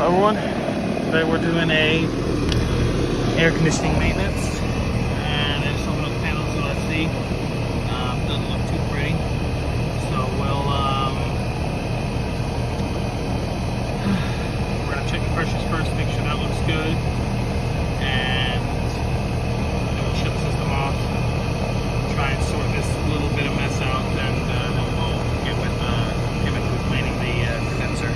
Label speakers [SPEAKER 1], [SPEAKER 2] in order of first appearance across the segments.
[SPEAKER 1] everyone. Today we're doing a air conditioning maintenance, and I just opened up the panel so let's see. Doesn't look too pretty, so we're gonna check the pressures first, make sure that looks good, and then we'll shut the system off. Try and sort this little bit of mess out, and then we'll get with cleaning the condenser.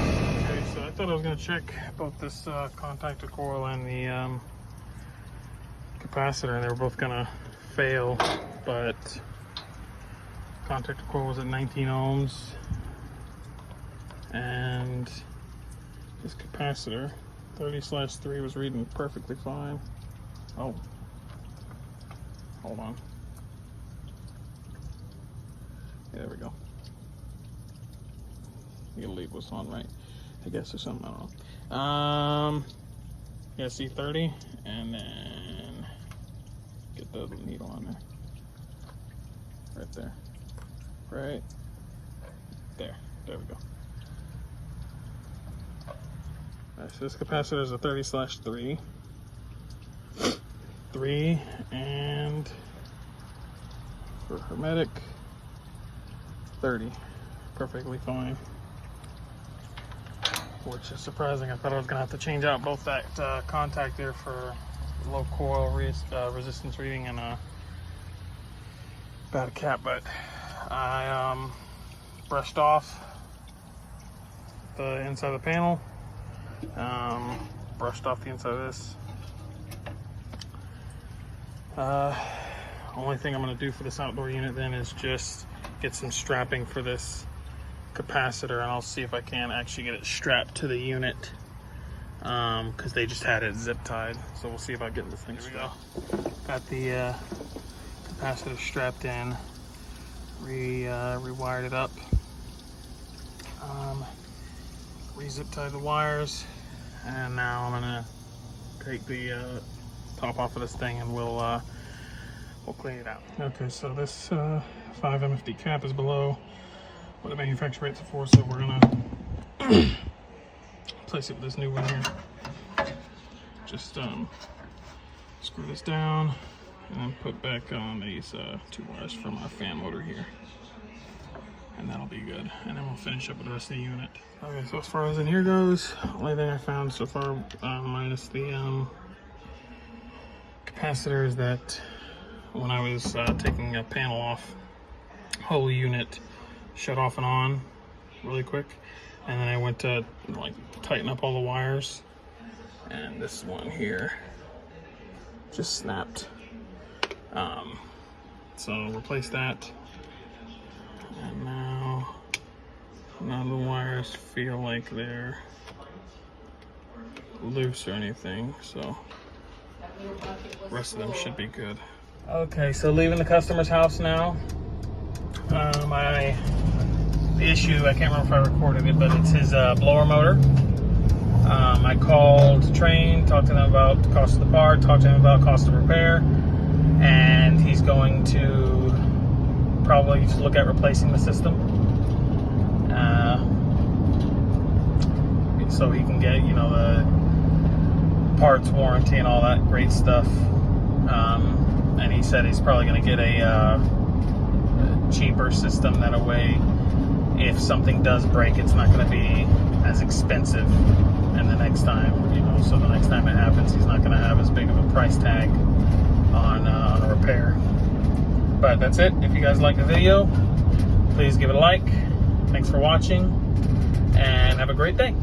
[SPEAKER 1] Okay, so I thought I was going to check both this contactor coil and the capacitor, and they were both going to fail, but contactor coil was at 19 ohms, and this capacitor 30/3 was reading perfectly fine. Oh, hold on. There we go. You gotta leave what's on right, I guess, or something. I don't know. Yeah, see 30, and then get the needle on there. Right there. Right there. There we go. Alright, so this capacitor is a 30/3. 3, and for hermetic, 30, perfectly fine, which is surprising. I thought I was gonna have to change out both that contactor for low coil resistance reading and a bad cap, but I brushed off the inside of the panel, brushed off the inside of this. Only thing I'm going to do for this outdoor unit then is just get some strapping for this capacitor, and I'll see if I can actually get it strapped to the unit, because they just had it zip tied. So we'll see if I get this thing strapped. Got the capacitor strapped in, rewired it up, re-zip tied the wires, and now I'm going to take the top off of this thing, and we'll clean it out. Okay, so this 5 MFD cap is below what the manufacturer rates it for, so we're gonna place it with this new one here. Just screw this down and then put back on these 2 wires from our fan motor here, and that'll be good. And then we'll finish up with the rest of the unit. Okay, so as far as in here goes, only thing I found so far, minus the capacitor, is that when I was taking a panel off, whole unit shut off and on really quick, and then I went to like tighten up all the wires, and this one here just snapped. So replace that, and now none of the wires feel like they're loose or anything, so the rest of them should be good. Okay, so leaving the customer's house now. The issue, I can't remember if I recorded it, but it's his blower motor. I called Train, talked to them about the cost of the part, talked to him about cost of repair, and he's going to probably just look at replacing the system, so he can get, you know, the parts warranty and all that great stuff. And he said he's probably going to get a cheaper system, that a way if something does break, it's not going to be as expensive, and the next time, you know, so the next time it happens, he's not going to have as big of a price tag on a repair. But that's it. If you guys like the video, please give it a like. Thanks for watching, and have a great day.